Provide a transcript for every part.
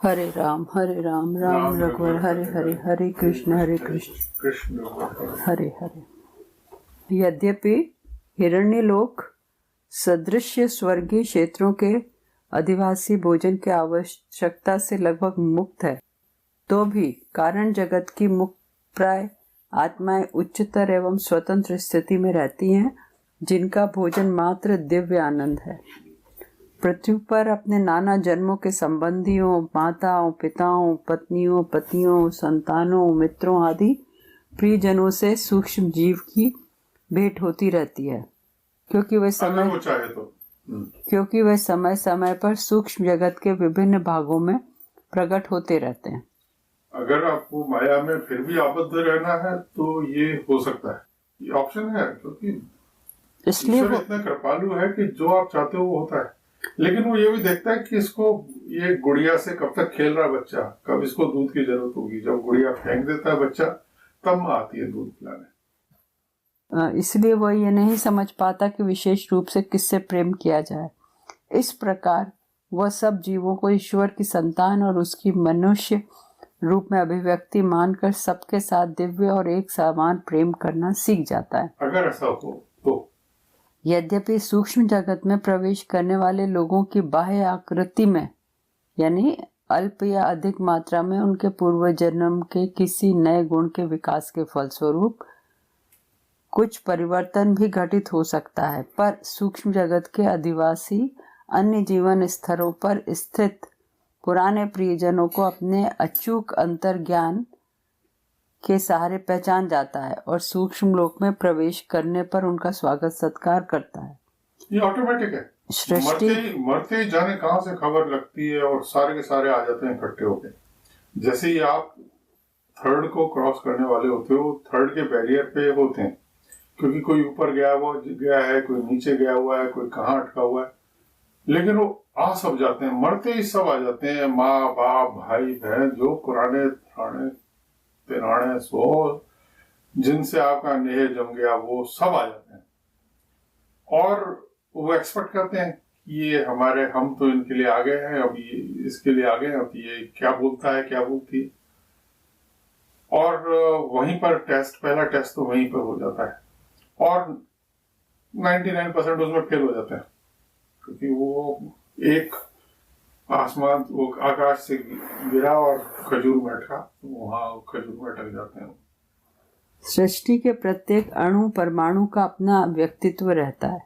हरे राम राम राम रघुवर हरे हरे, हरे कृष्ण कृष्ण हरे हरे। यद्यपि हिरण्यलोक सदृश स्वर्गीय क्षेत्रों के अधिवासी भोजन की आवश्यकता से लगभग मुक्त है, तो भी कारण जगत की मुक्त प्राय आत्माएं उच्चतर एवं स्वतंत्र स्थिति में रहती हैं, जिनका भोजन मात्र दिव्य आनंद है। पृथ्वी पर अपने नाना जन्मों के संबंधियों, माताओं, पिताओं, पत्नियों, पतियों, संतानों, मित्रों आदि प्रियजनों से सूक्ष्म जीव की भेंट होती रहती है, क्योंकि वे समय समय पर सूक्ष्म जगत के विभिन्न भागों में प्रकट होते रहते हैं। अगर आपको माया में फिर भी आबद्ध रहना है तो ये हो सकता है, ये ऑप्शन है, क्योंकि इसलिए ईश्वर इतना कृपालु है कि जो आप चाहते हो वो होता है। लेकिन वो ये भी देखता है कि इसको, ये गुड़िया से कब तक खेल रहा बच्चा, कब इसको दूध की जरूरत होगी। जब गुड़िया फेंक देता है बच्चा, तब आती है दूध पिलाने। इसलिए वह ये नहीं समझ पाता कि विशेष रूप से किससे प्रेम किया जाए। इस प्रकार वह सब जीवों को ईश्वर की संतान और उसकी मनुष्य रूप में अभिव्यक्ति मानकर सबके साथ दिव्य और एक समान प्रेम करना सीख जाता है। अगर ऐसा हो तो यद्यपि सूक्ष्म जगत में प्रवेश करने वाले लोगों की बाह्य आकृति में, यानी अल्प या अधिक मात्रा में, उनके पूर्व जन्म के किसी नए गुण के विकास के फलस्वरूप कुछ परिवर्तन भी घटित हो सकता है, पर सूक्ष्म जगत के अधिवासी अन्य जीवन स्तरों पर स्थित पुराने प्रियजनों को अपने अचूक अंतर्ज्ञान के सहारे पहचान जाता है और सूक्ष्म लोक में प्रवेश करने पर उनका स्वागत सत्कार करता है। ये ऑटोमेटिक है। मरते ही जाने कहां से खबर लगती है और सारे के सारे आ जाते हैं इकट्ठे होके। जैसे ही आप थर्ड को क्रॉस करने वाले होते हो, थर्ड के बैरियर पे होते हैं, क्योंकि कोई ऊपर गया है, कोई नीचे गया हुआ है, कोई कहाँ अटका हुआ है, लेकिन वो आ सब जाते हैं। मरते ही सब आ जाते हैं, माँ बाप भाई बहन, जो पुराने तिराने सो जिनसे आपका नेह जम गया, वो सब आ जाते हैं। और वो एक्सपेक्ट करते हैं कि ये हमारे, हम तो इनके लिए आ गए हैं, अब ये इसके लिए आ गए हैं, अब ये क्या बोलता है क्या बोलती है। और वहीं पर पहला टेस्ट तो वहीं पर हो जाता है और 99% उसमें फेल हो जाते हैं, क्योंकि वो एक आसमान, वो आकाश से गिरा और खजूर में अटका, वहां खजूर में अटक जाते हैं। सृष्टि के प्रत्येक अणु परमाणु का अपना व्यक्तित्व रहता है,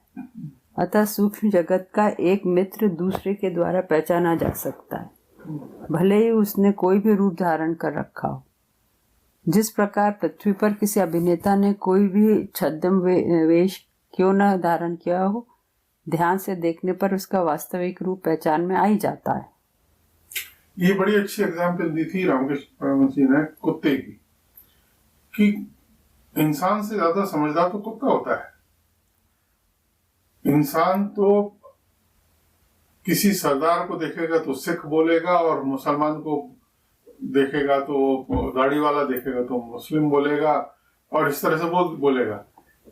अतः सूक्ष्म जगत का एक मित्र दूसरे के द्वारा पहचाना जा सकता है, भले ही उसने कोई भी रूप धारण कर रखा हो। जिस प्रकार पृथ्वी पर किसी अभिनेता ने कोई भी छद्म वेश क्यों न धारण किया हो, ध्यान से देखने पर उसका वास्तविक रूप पहचान में आ ही जाता है। ये बड़ी अच्छी एग्जाम्पल दी थी रामकृष्ण परमहंस जी ने कुत्ते की, कि इंसान से ज्यादा समझदार तो कुत्ता होता है। इंसान तो किसी सरदार को देखेगा तो सिख बोलेगा, और मुसलमान को देखेगा तो दाढ़ी वाला देखेगा तो मुस्लिम बोलेगा, और इस तरह से बोलेगा।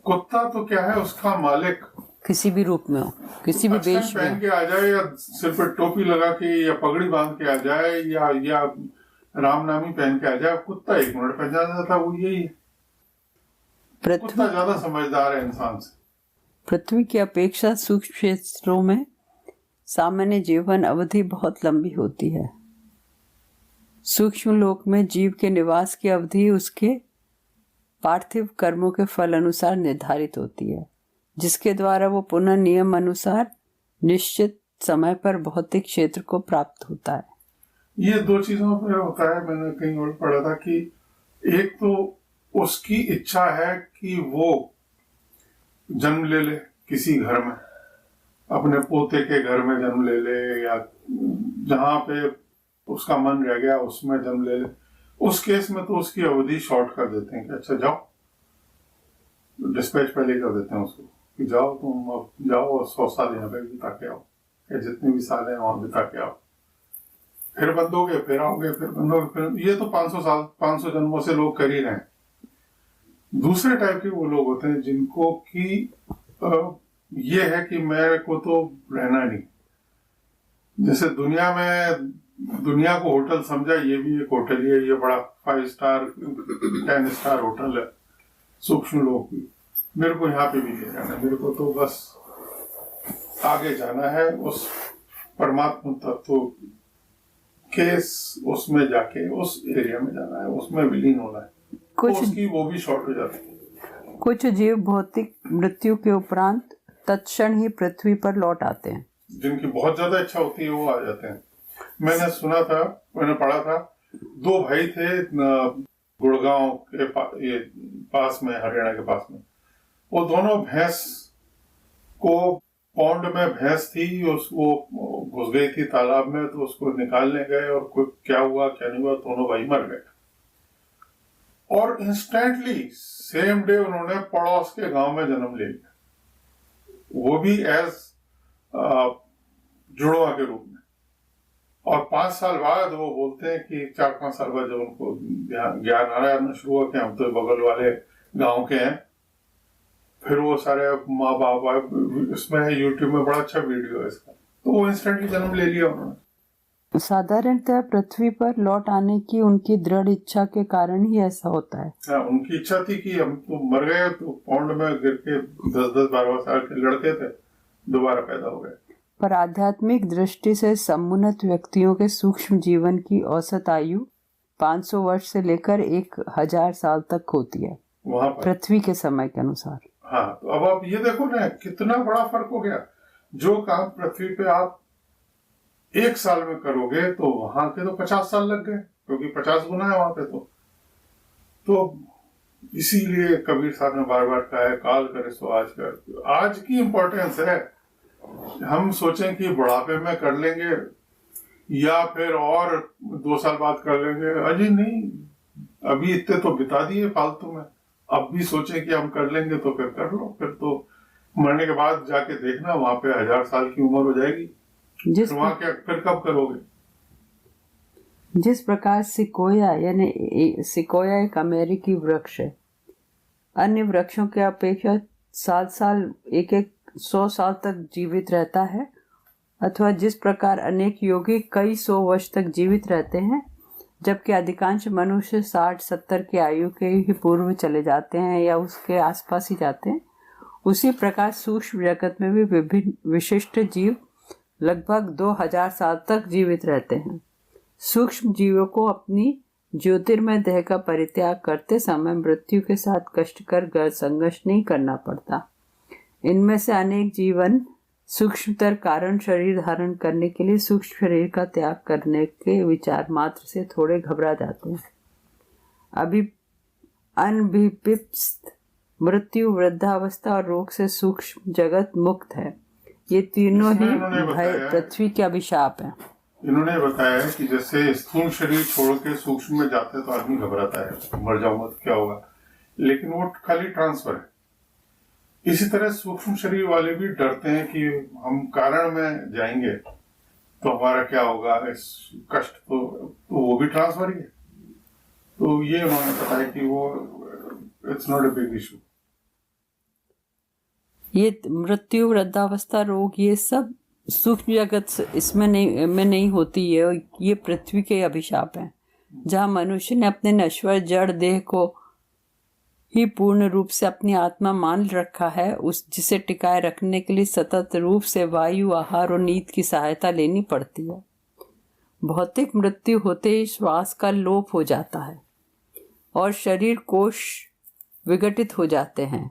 कुत्ता तो क्या है, उसका मालिक किसी भी रूप में हो, किसी भी वेश में पहन के आ जाए, या सिर पर टोपी लगा के या पगड़ी बांध के आ जाए, या रामनामी पहन के आ जाए, कुत्ता 1 मिनट पहचान जाता है, वो यही है। कुत्ता ज्यादा समझदार है इंसान से। पृथ्वी की अपेक्षा सूक्ष्म क्षेत्रों में सामान्य जीवन अवधि बहुत लंबी होती है। सूक्ष्म लोक में जीव के निवास की अवधि उसके पार्थिव कर्मों के फल अनुसार निर्धारित होती है, जिसके द्वारा वो पुनः नियम अनुसार निश्चित समय पर भौतिक क्षेत्र को प्राप्त होता है। ये 2 चीजों पर होता है। मैंने कहीं और पढ़ा था कि एक तो उसकी इच्छा है कि वो जन्म ले किसी घर में, अपने पोते के घर में जन्म ले, या जहां पे उसका मन रह गया उसमें जन्म ले। उस केस में तो उसकी अवधि शॉर्ट कर देते हैं कि अच्छा जाओ, डिस्पैच पहले कर देते हैं उसको कि जाओ, तुम अब जाओ और 100 साल यहाँ पे बिता के आओ, या जितने भी साल है वहां बिता के आओ, फिर बंदोगे, फिर आओगे, फिर बंदोगे, फिर। ये तो 500 जन्मों से लोग कर ही रहे हैं। दूसरे टाइप के वो लोग होते हैं जिनको कि ये है कि मेरे को तो रहना नहीं। जैसे दुनिया में दुनिया को होटल समझा, ये भी एक होटल ही है, ये बड़ा 5 स्टार 10 स्टार होटल है सूक्ष्म लोक भी। मेरे को यहाँ पे भी नहीं जाना, मेरे को तो बस आगे जाना है उस परमात्मा तत्व के उसमें जाके उस एरिया में जाना है, उसमें विलीन होना है। कुछ उसकी वो भी शॉर्ट हो जाती है। कुछ जीव भौतिक मृत्यु के उपरांत तत्क्षण ही पृथ्वी पर लौट आते हैं। जिनकी बहुत ज्यादा इच्छा होती है वो आ जाते हैं। मैंने सुना था, मैंने पढ़ा था, 2 भाई थे गुड़गांव के ये पास में, हरियाणा के पास में। वो दोनों भैंस को, पौंड में भैंस थी, उसको घुस गई थी तालाब में, तो उसको निकालने गए और कोई क्या हुआ क्या नहीं हुआ, दोनों भाई मर गए। और इंस्टेंटली सेम डे उन्होंने पड़ोस के गांव में जन्म ले लिया, वो भी एज जुड़वा के रूप में। और 5 साल बाद वो बोलते हैं कि 4-5 साल बाद जब उनको ज्ञान आना शुरू हुआ कि हम तो बगल वाले गांव के हैं, फिर वो सारे माँ बाप, इसमें यूट्यूब में बड़ा अच्छा वीडियो है इसका, तो वो इंस्टेंटली जन्म ले लिया उन्होंने। साधारणतः पृथ्वी पर लौट आने की उनकी दृढ़ इच्छा के कारण ही ऐसा होता है। हाँ, उनकी इच्छा थी कि हम तो मर गए, तो पौंड में गिर के 10-12 साल के लड़के थे, दोबारा पैदा हो गए। पर आध्यात्मिक दृष्टि से समुन्नत व्यक्तियों के सूक्ष्म जीवन की औसत आयु 500 वर्ष से लेकर 1000 साल तक होती है वहां पर पृथ्वी के समय के अनुसार। हाँ, तो अब आप ये देखो ना, कितना बड़ा फर्क हो गया। जो काम पृथ्वी पे आप 1 साल में करोगे, तो वहां के तो 50 साल लग गए, क्योंकि 50 गुना है वहां पे। तो इसीलिए कबीर साहब ने बार बार कहा है, काल करे सो आज कर। आज की इंपॉर्टेंस है। हम सोचें कि बुढ़ापे में कर लेंगे या फिर और 2 साल बाद कर लेंगे, अजी नहीं, अभी इतने तो बिता दिए फालतू में। अब भी सोचें कि हम कर लेंगे तो फिर कर लो, फिर तो मरने के बाद जाके देखना वहां पे 1000 साल की उम्र हो जाएगी, वहां क्या फिर कब करोगे। जिस प्रकार सिकोया यानी सिकोया एक अमेरिकी वृक्ष है, अन्य वृक्षों के अपेक्षा 7 एक 100 साल तक जीवित रहता है, अथवा जिस प्रकार अनेक योगी कई 100 वर्ष तक जीवित रहते हैं, जबकि अधिकांश मनुष्य 60-70 की आयु के ही पूर्व चले जाते हैं या उसके आसपास ही जाते हैं, उसी प्रकार सूक्ष्म जगत में भी विभिन्न विशिष्ट जीव लगभग 2000 साल तक जीवित रहते हैं। सूक्ष्म जीवों को अपनी ज्योतिर्मय देह का परित्याग करते समय मृत्यु के साथ कष्टकर संघर्ष नहीं करना पड़ता। इनमें से अनेक जीवन सूक्ष्मतर कारण शरीर धारण करने के लिए सूक्ष्म शरीर का त्याग करने के विचार मात्र से थोड़े घबरा जाते हैं। अभी अनभिपिप्त मृत्यु, वृद्धावस्था और रोग से सूक्ष्म जगत मुक्त है। ये तीनों ही भय पृथ्वी के अभिशाप हैं। इन्होंने बताया है कि जैसे स्थूल शरीर छोड़ के सूक्ष्म में जाते हैं तो आदमी घबराता है, मर जाऊंगा तो क्या होगा, लेकिन वो खाली ट्रांसफर है। इसी तरह सूक्ष्म शरीर वाले भी डरते हैं कि हम कारण में जाएंगे तो हमारा क्या होगा, इस कष्ट तो वो भी ट्रांसफर ही है। तो ये उन्होंने बताया कि वो it's not a big issue. ये मृत्यु, वृद्धावस्था, रोग, ये सब सूक्ष्म जगत इसमें नहीं होती है। ये पृथ्वी के अभिशाप हैं, जहाँ मनुष्य ने अपने नश्वर जड़ देह को ही पूर्ण रूप से अपनी आत्मा मान रखा है, उस जिसे टिकाए रखने के लिए सतत रूप से वायु, आहार और नींद की सहायता लेनी पड़ती है। भौतिक मृत्यु होते ही श्वास का लोप हो जाता है और शरीर कोश विघटित हो जाते हैं।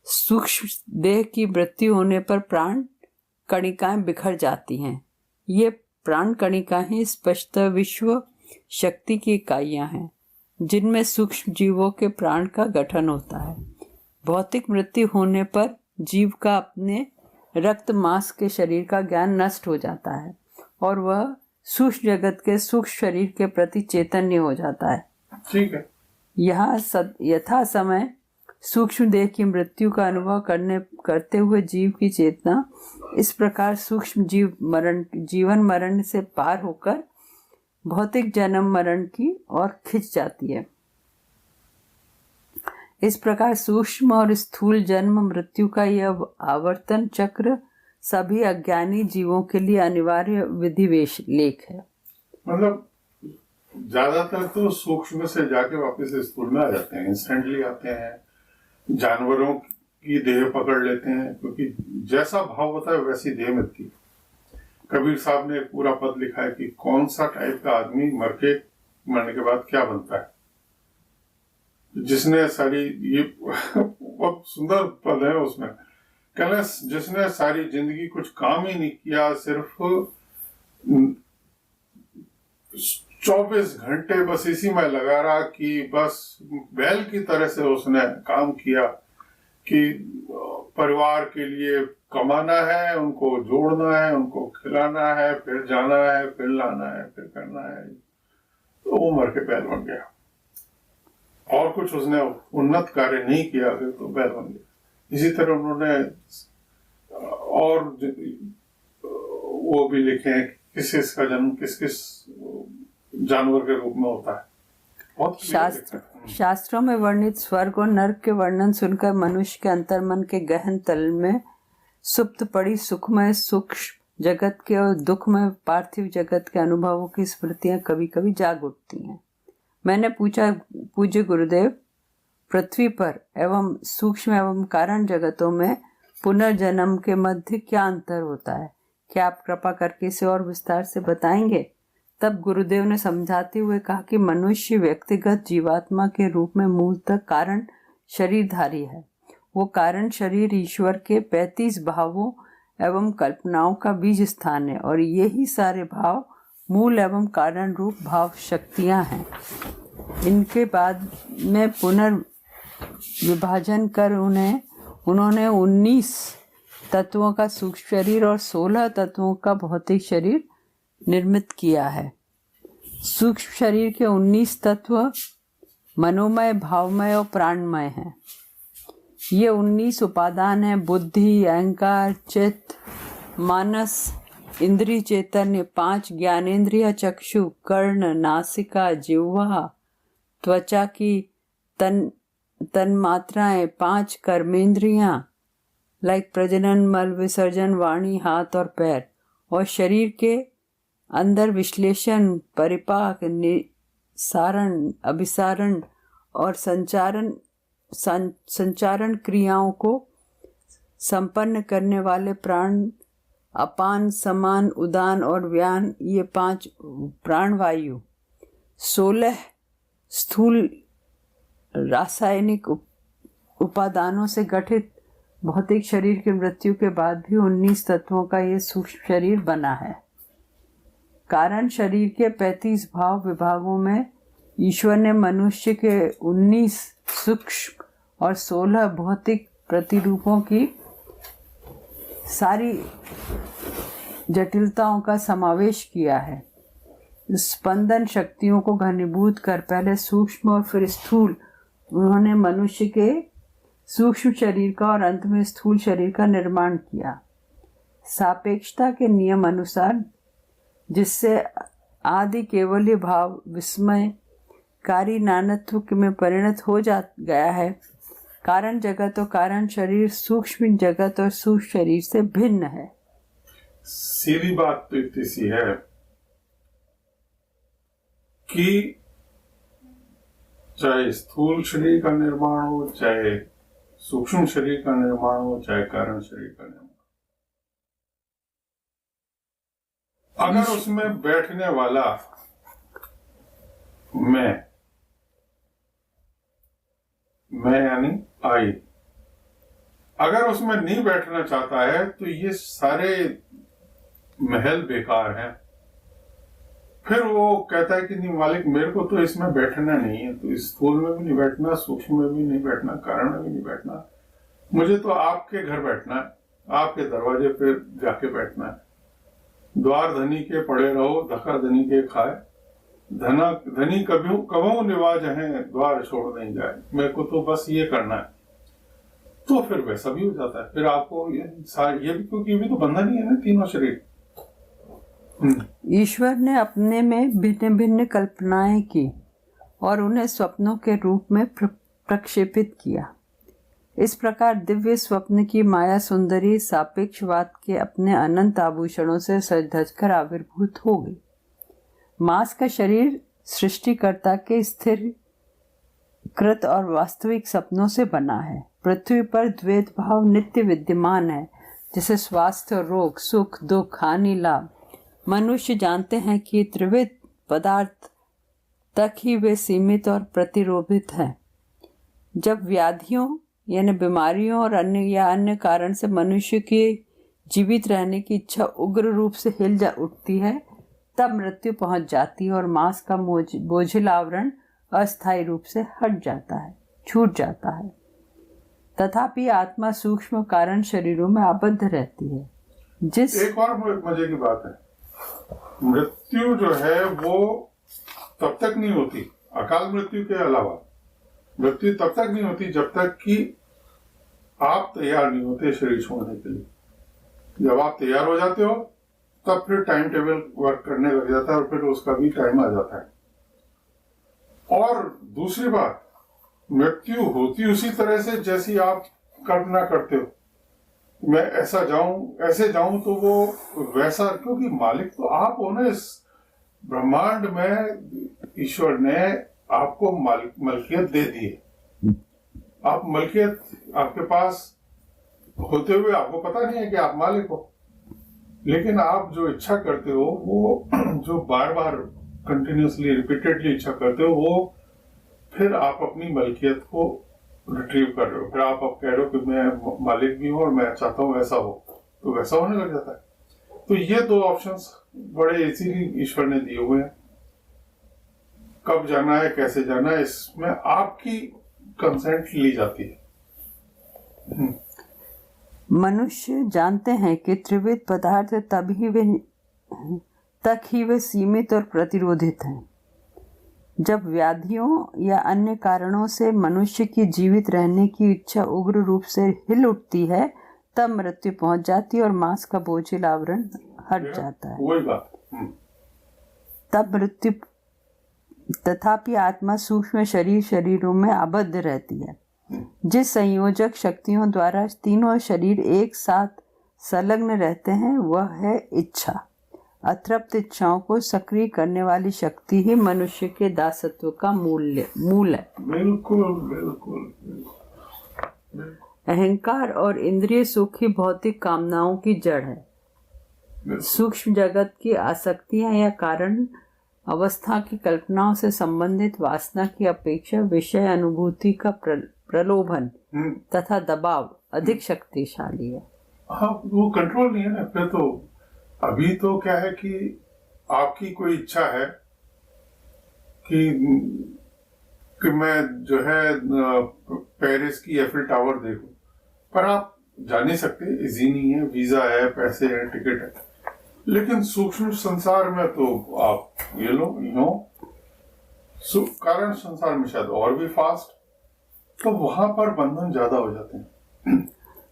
सूक्ष्म देह की मृत्यु होने पर प्राण कणिकाएं बिखर जाती हैं। ये प्राण कणिकाएं स्पष्ट विश्व शक्ति की इकाइयां हैं, जिनमें सूक्ष्म जीवों के प्राण का गठन होता है। भौतिक मृत्यु होने पर जीव का अपने रक्त मांस के शरीर का ज्ञान नष्ट हो जाता है और वह सूक्ष्म जगत के सूक्ष्म शरीर के प्रति चैतन्य हो जाता है। ठीक है। यहाँ यथा समय सूक्ष्म देह की मृत्यु का अनुभव करते हुए जीव की चेतना इस प्रकार सूक्ष्म जीवन मरण से पार होकर भौतिक जन्म मरण की ओर खिंच जाती है। इस प्रकार सूक्ष्म और स्थूल जन्म मृत्यु का यह आवर्तन चक्र सभी अज्ञानी जीवों के लिए अनिवार्य विधिवेश लेख है। मतलब ज्यादातर तो सूक्ष्म से जाके वापस स्थूल में आ जाते हैं, इंस्टेंटली आते हैं। जानवरों की देह पकड़ लेते हैं, क्योंकि जैसा भाव होता है वैसी देह मिलती है। कबीर साहब ने एक पूरा पद लिखा है कि कौन सा टाइप का आदमी मरने के बाद क्या बनता है। जिसने सारी, ये बहुत सुंदर पद है उसमें, कहना जिसने सारी जिंदगी कुछ काम ही नहीं किया, सिर्फ 24 घंटे बस इसी में लगा रहा कि बस बैल की तरह से उसने काम किया कि परिवार के लिए कमाना है, उनको जोड़ना है, उनको खिलाना है, फिर जाना है, फिर लाना है, फिर करना है, तो वो मर के बैल बन गया। और कुछ उसने उन्नत कार्य नहीं किया तो बैल बन गया। इसी तरह उन्होंने और वो भी लिखे हैं किस किस का जन्म किस किस जानवर के रूप में होता है। शास्त्रों में वर्णित स्वर्ग और नर्क के वर्णन सुनकर मनुष्य के अंतर्मन के गहन तल में सुप्त पड़ी सुखमय सूक्ष्म जगत के और दुखमय पार्थिव जगत के अनुभवों की स्मृतियां कभी कभी जाग उठती हैं। मैंने पूछा, पूज्य गुरुदेव, पृथ्वी पर एवं सूक्ष्म एवं कारण जगतों में पुनर्जन्म के मध्य क्या अंतर होता है? क्या आप कृपा करके इसे और विस्तार से बताएंगे? तब गुरुदेव ने समझाते हुए कहा कि मनुष्य व्यक्तिगत जीवात्मा के रूप में मूलतः कारण शरीरधारी है। वो कारण शरीर ईश्वर के 35 भावों एवं कल्पनाओं का बीज स्थान है और यही सारे भाव मूल एवं कारण रूप भाव शक्तियां हैं। इनके बाद में पुनर्विभाजन कर उन्होंने 19 तत्वों का सूक्ष्म शरीर और 16 तत्वों का भौतिक शरीर निर्मित किया है। सूक्ष्म शरीर के 19 तत्व मनोमय, भावमय और प्राणमय हैं। ये 19 उपादान हैं: बुद्धि, अहंकार, चित्त, मानस, इंद्रिय चैतन्य, 5 ज्ञानेंद्रिय, चक्षु, कर्ण, नासिका, जिह्वा, त्वचा की तन्मात्राएं, 5 कर्मेंद्रियां लाइक प्रजनन, मल विसर्जन, वाणी, हाथ और पैर, और शरीर के अंदर विश्लेषण, परिपाक, निसारण, अभिसारण और संचारण क्रियाओं को संपन्न करने वाले प्राण, अपान, समान, उदान और व्यान, ये 5 प्राणवायु, 16 स्थूल रासायनिक उपादानों से गठित भौतिक शरीर की मृत्यु के बाद भी 19 तत्वों का ये सूक्ष्म शरीर बना है। कारण शरीर के 35 भाव विभागों में ईश्वर ने मनुष्य के 19 सूक्ष्म और 16 भौतिक प्रतिरूपों की सारी जटिलताओं का समावेश किया है। स्पंदन शक्तियों को घनीभूत कर पहले सूक्ष्म और फिर स्थूल उन्होंने मनुष्य के सूक्ष्म शरीर का और अंत में स्थूल शरीर का निर्माण किया। सापेक्षता के नियम अनुसार, जिससे आदि केवल्य भाव विस्मयकारी नानत्व में परिणत हो गया है, कारण जगत और कारण शरीर सूक्ष्म जगत और सूक्ष्म शरीर से भिन्न है। सीधी बात तो इतनी सी है कि चाहे स्थूल शरीर का निर्माण हो, चाहे सूक्ष्म शरीर का निर्माण हो, चाहे कारण शरीर का निर्माण, अगर उसमें बैठने वाला मैं यानी आई, अगर उसमें नहीं बैठना चाहता है तो ये सारे महल बेकार हैं। फिर वो कहता है कि नहीं मालिक, मेरे को तो इसमें बैठना नहीं है, तो इस स्थूल में भी नहीं बैठना, सूक्ष्म में भी नहीं बैठना, कारण में भी नहीं बैठना, मुझे तो आपके घर बैठना है, आपके दरवाजे पे जाके बैठना है। द्वार धनी के पड़े रहो, धक्का धनी के खाए, धनी कभू निवाज है, द्वार छोड़ नहीं जाए, मेरे को तो बस ये करना है। तो फिर वैसा भी हो जाता है। फिर आपको ये भी, क्योंकि ये भी तो बंधन ही है ना, तीनों शरीर। ईश्वर ने अपने में भिन्न भिन्न कल्पनाएं की और उन्हें स्वप्नों के रूप में प्रक्षेपित किया। इस प्रकार दिव्य स्वप्न की माया सुंदरी सापेक्षवाद के अपने अनंत आभूषणों से सज धज कर आविर्भूत हो गई। मांस का शरीर सृष्टिकर्ता के स्थिर कृत और वास्तविक सपनों से बना है। पृथ्वी पर द्वैत भाव नित्य विद्यमान है, जैसे स्वास्थ्य और रोग, सुख दुख, हानि लाभ। मनुष्य जानते हैं कि त्रिविध पदार्थ तक ही वे सीमित और प्रतिरोधित हैं। जब व्याधियों यानी बीमारियों और अन्य कारण से मनुष्य की जीवित रहने की इच्छा उग्र रूप से हिल जा उठती है, तब मृत्यु पहुंच जाती है और मांस का बोझिल आवरण अस्थायी रूप से हट जाता है, छूट जाता है। तथापि आत्मा सूक्ष्म कारण शरीरों में आबद्ध रहती है। एक और मजे की बात है, मृत्यु जो है वो तब तक नहीं होती, अकाल मृत्यु के अलावा मृत्यु तब तक नहीं होती जब तक कि आप तैयार नहीं होते शरीर छोड़ने के लिए। जब आप तैयार हो जाते हो तब फिर टाइम टेबल वर्क करने लग जाता है और फिर उसका भी टाइम आ जाता है। और दूसरी बात, मृत्यु होती उसी तरह से जैसी आप कल्पना करते हो, मैं ऐसा जाऊं ऐसे जाऊं, तो वो वैसा, क्योंकि मालिक तो आप हो ना। इस ब्रह्मांड में ईश्वर ने आपको मलकियत दे दी है। आप मलकियत आपके पास होते हुए आपको पता नहीं है कि आप मालिक हो, लेकिन आप जो इच्छा करते हो, वो जो बार बार कंटिन्यूसली रिपीटेडली इच्छा करते हो, वो फिर आप अपनी मलकियत को रिट्रीव कर रहे हो। फिर आप कह रहे हो कि मैं मालिक भी हूं और मैं चाहता हूं वैसा हो, तो वैसा होने लग जाता है। तो ये दो ऑप्शंस बड़े इजीली ईश्वर ने दिए हुए हैं। कब जाना है, कैसे जाना है, इसमें आपकी कंसेंट ली जाती है। मनुष्य जानते हैं कि त्रिविध पदार्थ तक ही वे सीमित और प्रतिरोधित हैं। जब व्याधियों या अन्य कारणों से मनुष्य की जीवित रहने की इच्छा उग्र रूप से हिल उठती है, तब मृत्यु पहुंच जाती है और मांस का बोझिल आवरण हट जाता है। वही बात। तब मृत्यु, तथापि आत्मा सूक्ष्म शरीरों में आबद्ध रहती है। जिस संयोजक शक्तियों द्वारा तीनों शरीर एक साथ संलग्न रहते हैं, वह है इच्छा। अतृप्त इच्छाओं को सक्रिय करने वाली शक्ति ही मनुष्य के दासत्व का मूल है। बिल्कुल बिल्कुल। अहंकार और इंद्रिय सुख ही भौतिक कामनाओं की जड़ है। सूक्ष्म जगत की आसक्तियां या कारण अवस्था की कल्पनाओं से संबंधित वासना की अपेक्षा विषय अनुभूति का प्रलोभन तथा दबाव अधिक शक्तिशाली है। हाँ, वो कंट्रोल नहीं है ना। फिर तो अभी तो क्या है कि आपकी कोई इच्छा है कि मैं जो है पेरिस की एफिल टावर देखूं, पर आप जा नहीं सकते, इजी नहीं है, वीजा है, पैसे हैं, टिकट है। लेकिन सूक्ष्म संसार में तो आप ये लो, कारण संसार में शायद और भी फास्ट, तो वहां पर बंधन ज्यादा हो जाते हैं।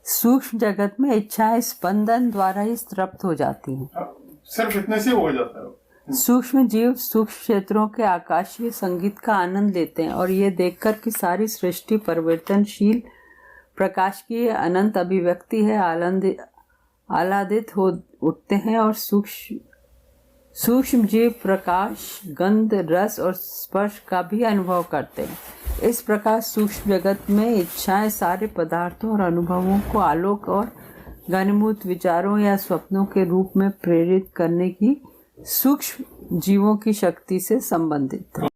सूक्ष्म जगत में इच्छाएं स्पंदन द्वारा ही तृप्त हो जाती हैं। सिर्फ इतने से हो जाता है। सूक्ष्म जीव सूक्ष्म क्षेत्रों के आकाशीय संगीत का आनंद लेते हैं और ये देखकर कि सारी सृष्टि परिवर्तनशील प्रकाश की अनंत अभिव्यक्ति है, आह्लादित हो उठते हैं और सूक्ष्म जीव प्रकाश, गंध, रस और स्पर्श का भी अनुभव करते हैं। इस प्रकार सूक्ष्म जगत में इच्छाएं सारे पदार्थों और अनुभवों को आलोक और घनीभूत विचारों या स्वप्नों के रूप में प्रेरित करने की सूक्ष्म जीवों की शक्ति से संबंधित है।